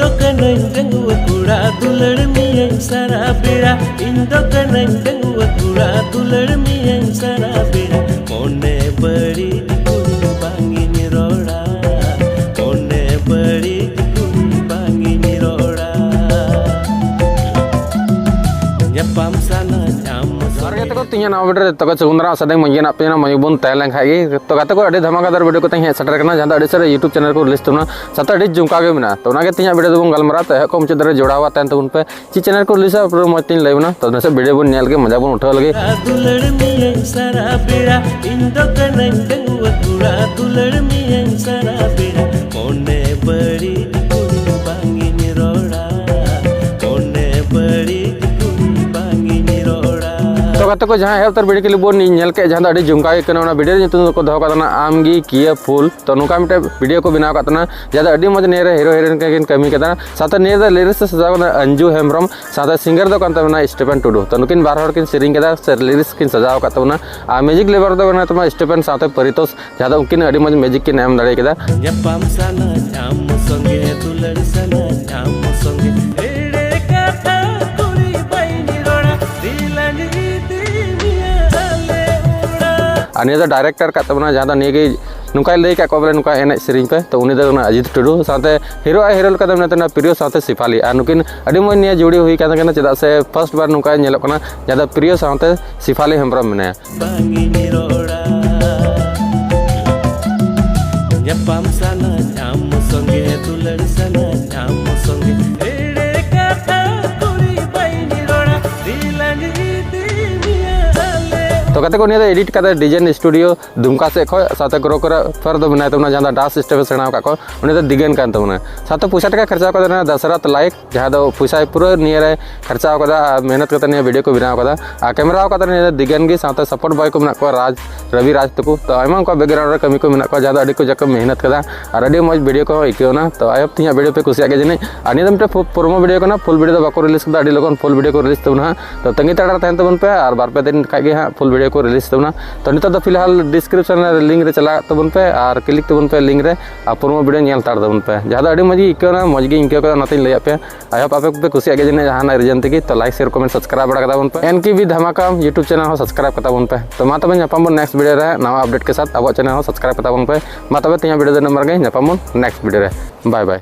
Indo kanai dengua kura dular miyang sara bira. Indo kanai dengua kura dular miyang sara bira. Mone bari kumbangin roda. Mone bari kumbangin roda. Nyapam sana nyam. Harga teko tinya nawa bener teko segundara sedang menjana pena manyubun Thailand khagi to kata ko ade धमाकेदार video को तहे shutter करना जहां ade sare YouTube channel को release तुना साथ ade jhumka के बिना तो नागे तिnya वीडियो बन गलमरा तो को मुझे दरे जोड़ावा तन तो उन पे ची चैनल को रिलीज पूरा मत तीन लेबना तो नसे वीडियो बन नेल के मजा बन उठा लगे दुलड़ मियं सारा बेड़ा इंदो कनई दंगुआ कुड़ा दुलड़ मियं सारा बेड़ा मोने बड़ी कुंबांगिन रोड़ा मोने बड़ी कुंबांगिन रोड़ा तो कते को जहां है तर वीडियो के लिए बोन नेल के जहां ade जुमका के कना वीडियो नितु को दहो कतना आमगी किया फुल तो नुका मिटे वीडियो को बिना कतना ज्यादा अडी मज नेरे हीरो हीरोइन के कमी कतना साथ ने लिरिक्स से सजाव अंजू हेमब्रम साथ सिंगर दो कतना स्टीफन टुडू तो नुकिन बार हर किन सिरिंग केदा लिरिक्स किन सजाव कतना आ म्यूजिक लेबर दो कना तमा स्टीफन साथ परितोष ज्यादा उनकिन अडी मज म्यूजिक किन एम दाड़े केदा जपम साना जाम संगे दुलड़ साना जाम संगे एड़े काटा तुरी बैनी रोड़ा दिलनी दिमिया हले उड़ा अनिया द डायरेक्टर कतना ज्यादा नेगे नुका लई का को बोले नुका एने सिरिंग पे तो उनी द अजित टुडू साथे हीरो हीरो का तना प्रियो साथे सिफाली आ नुकिन अडी मन निया जोड़ी हुई का चदा से फर्स्ट बार नुका नेलो कना ज्यादा प्रियो साथे सिफाली हेमब्रम मेने बांगिनी रोड़ा जपम साना जाम संगे दुलड़ साना जाम संगे एड़े काटा तुरी बैनी रोड़ा दिलनी दिमिया हले तो कते को निया एडिट का डिजाइन स्टूडियो दुमका से खो साथे ग्रो कर फर दो बनाय तमना जहां डांस स्टेप सेना का को उनी तो दिगन कान तमना साथे पैसा टका खर्चा कदा दशरथ लाइक जहां दो पैसा पूरा नियर खर्चा कदा मेहनत कते निया वीडियो को बनाव कदा आ कैमरा कदा निया दिगन की साथे सपोर्ट बॉय को मना को राज रवि राज तको तो आयमा को बैकग्राउंड रे कमी को मना को ज्यादा अडी को जक मेहनत कदा और अडी मज वीडियो को इक्योना तो आयप तिया वीडियो पे खुशी आगे जने आनी दमटे प्रोमो वीडियो को ना फुल वीडियो बाको रिलीज कदा अडी लोगन फुल वीडियो को रिलीज तबना तो तंगी तड़ा तहन तबन पे और बार पे दिन खागे हां फुल वीडियो को रिलीज तबना तो नितो तो फिलहाल डिस्क्रिप्शन रे लिंक रे चला तबन पे और क्लिक तबन पे लिंक रे आ प्रोमो वीडियो नेल ताड़ तबन पे ज्यादा अडी मजी इक्योना मजगी इंक्यो कदा नथिन लय पे आयप आपे पे खुशी आगे जने जहां रीजन तकी तो लाइक शेयर कमेंट सब्सक्राइब बड़ा कदा बन पे एनकी भी धमाका YouTube चैनल हो सब्सक्राइब कता बन पे तो मा तबन ᱧᱟᱯᱟᱢ ᱵᱚᱱ नेक्स्ट वीडियो रे नवा अपडेट के साथ अब चैनल हो सब्सक्राइब कता बन पे मा तबे तिया वीडियो नंबर गे ᱧᱟᱯᱟᱢ ᱵᱚᱱ नेक्स्ट वीडियो रे बाय बाय।